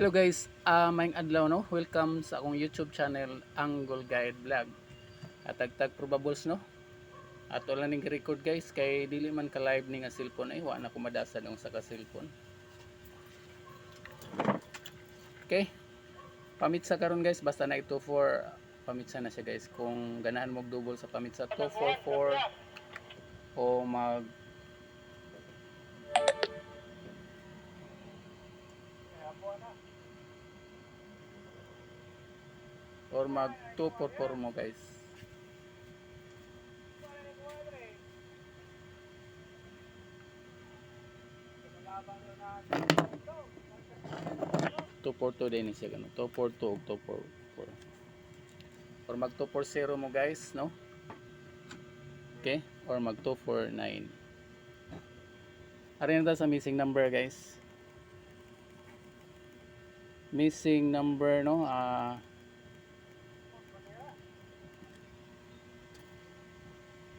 Hello guys, maayong adlaw no. Welcome sa akong YouTube channel Angle Guide Vlog. At tagtag probables no. At wala ning record guys kay dili man ka live ni nga cellphone ay wa na ko madasad ang sa ka cellphone. Okay. Pamitsa karon guys basta na ito for pamitsa na siya guys. Kung ganahan mo double sa pamitsa 244 o mag mag 244 mo guys. Two four two din siya gano. 242 ug 244. Or mag 240 mo guys, no? Okay? Or mag 249. Ari na sa missing number guys. Missing number no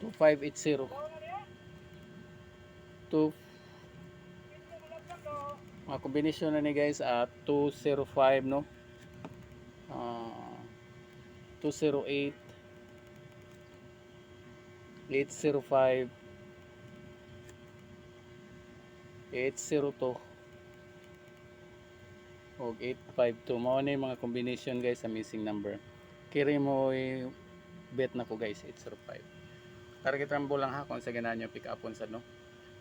2580 2 kombinasyon na ni guys 205 no 208 805 802 o 852 mao ni mga combination guys sa missing number. Kiri mo bet na ko guys 805. Target rambo lang ha kung sa ganahan nyo pick upon sa no.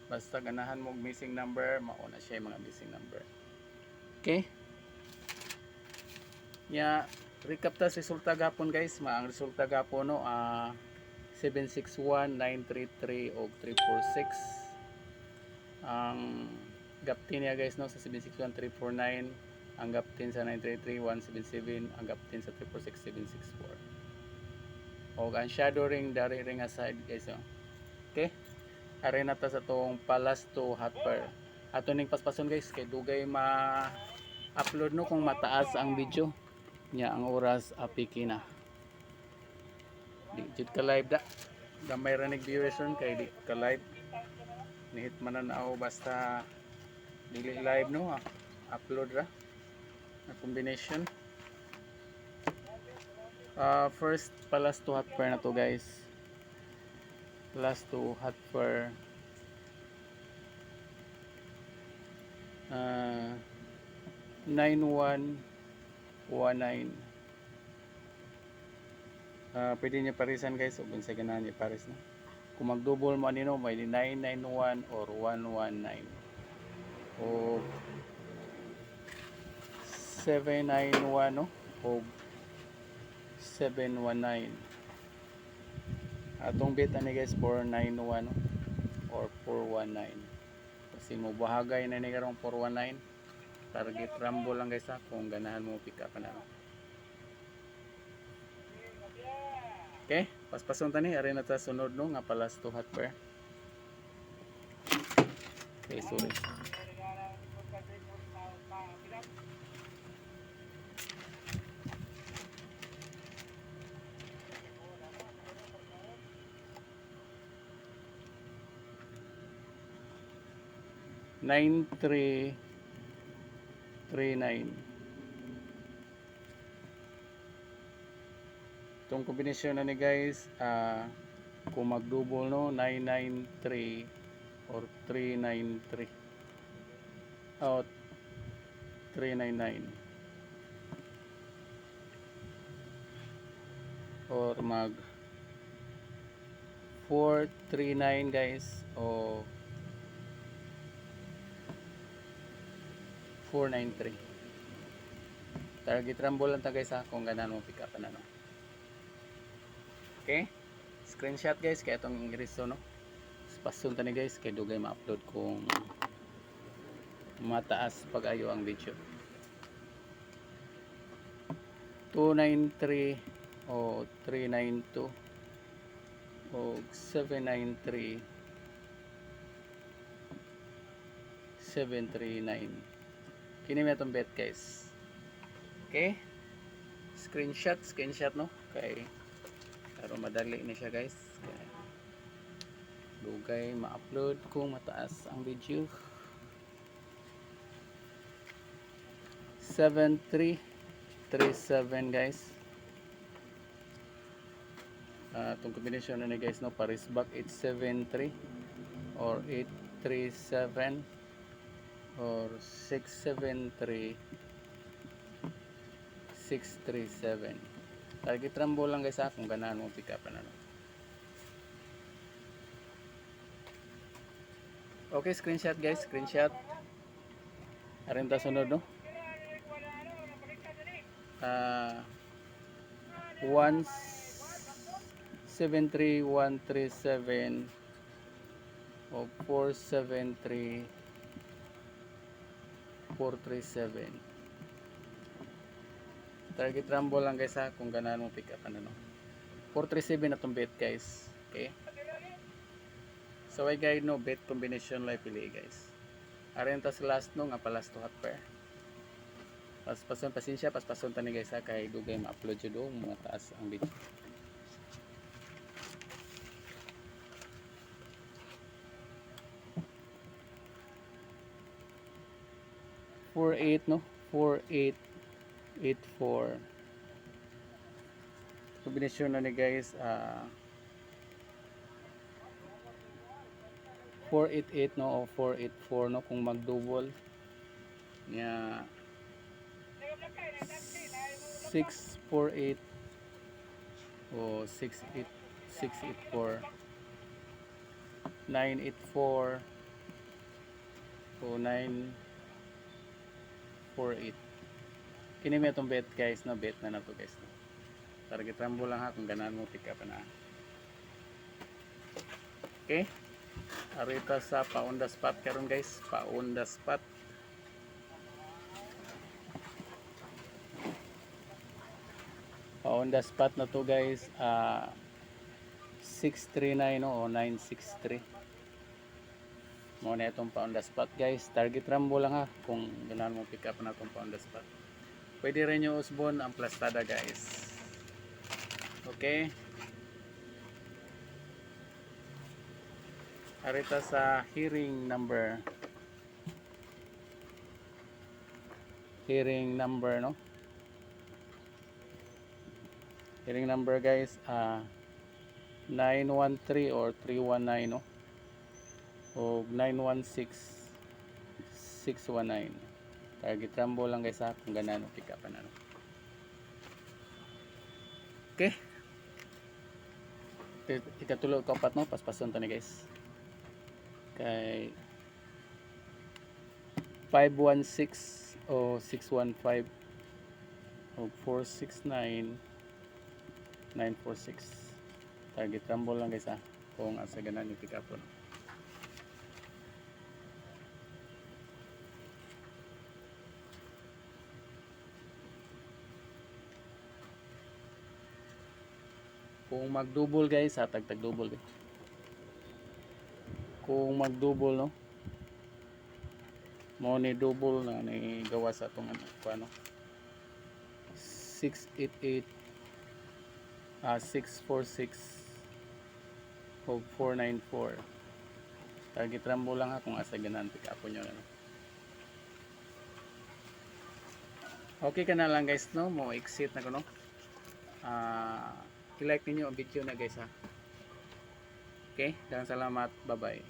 Basta ganahan mo missing number, mauna siya yung mga missing number. Okay? Recap ta resulta gapon guys. Ang resulta gapon no 761 933 o 346. Ang gaptin niya guys no sa 761 349, ang gaptin sa 933 177, ang gaptin sa 346 764. O ang shadow ring dari ring aside guys no. Okay? Ari na ta sa tong palas to hot pair. Ato ning paspason guys kay dugay ma-upload no kung mataas ang video nya ang oras apiki na. Di jud ka live da. Gamay ra nig viewers ron kay di ka live. Nihit mananaw basta dili live no upload ra na combination. First palas to hot pair na to guys. Last to hot for 9119. Pwede niya parisan guys o kung sa ganahan niya paris na. Kung mag-double mo anino may 991 or 119 o 791 no o 719. Atong bit ani guys 491 or 419 kasi mo bahagay na ni karong 419. Target rambo lang guys ha kung ganahan mo pick up na. Okay, paspason tani ari na ta sunod no nga palas to hot pair. Okay, sorry. Nine three 39. Itong kombinasyon na ni guys kung mag-double no 993 or 393 o 399 or mag 439 guys o 493. Target rambo lang ta guys ha kung ganahan mo pick up na no. Okay? Screenshot guys kaya itong iriso no. Pasun tani guys kaya dugay ma-upload kung mataas pag-ayo ang video. 293 o 392 o 793 739. Kini may itong bet guys. Okay? Screenshot no kay pero madali ni siya guys kay dugay ma-upload kung mataas ang video. 7337 guys. Itong combination na ni guys, no, Paris back 873 or 837 or 673 637. Target rambo lang guys kung ganahan mo pick up na. Okay, screenshot guys, screenshot. Arin ta sunod, no? 173137 o 473 437. Target rumble lang guys kung ganahan mo pick up ano, no? 437 na tong bet guys. Okay? So I guide no bet combination lang pili guys. Arin ta sa last no nga palas to hot pair. Paspason pasensya, paspason tani guys kay dugay ma-upload jud og mga taas ang video. No, 4884 combination na ni guys 488 no o 484 no kung mag-double nya 648 o 684 984 o 948. Kini may itong bet guys, no, bet na to guys, no. Target rambo lang kung ganahan mo pick up na. Okay, arita sa pa-on the spot karon guys, pa-on the spot. Pa-on the spot na to guys, 639 no, o 963. Mo na itong pa-on the spot guys. Target rambo lang kung ganahan mo pick up na itong pa-on the spot. Pwede rin yung usbon ang plastada guys. Okay. Arita sa hearing number no. Hearing number guys 913 or 319 no. O 916 619. Target rambo lang guys kung ganahan pick up na, no? Okay, ikatulo kapat no, paspason to ni guys kay 516 o 615 o 469 946. Target rambo lang guys kung asa ganahan pick up no. Kung mag-double guys, tag-double guys. Kung mag-double no, mo ni double na ni gawa sa atong ano 688 646 o 494. Target rambo lang kung asa ganahan pick up nyo na, no? Okay ka na lang guys no, mo exit na ko no. I-like ninyo ang video na guys Okay, daghang salamat, bye bye.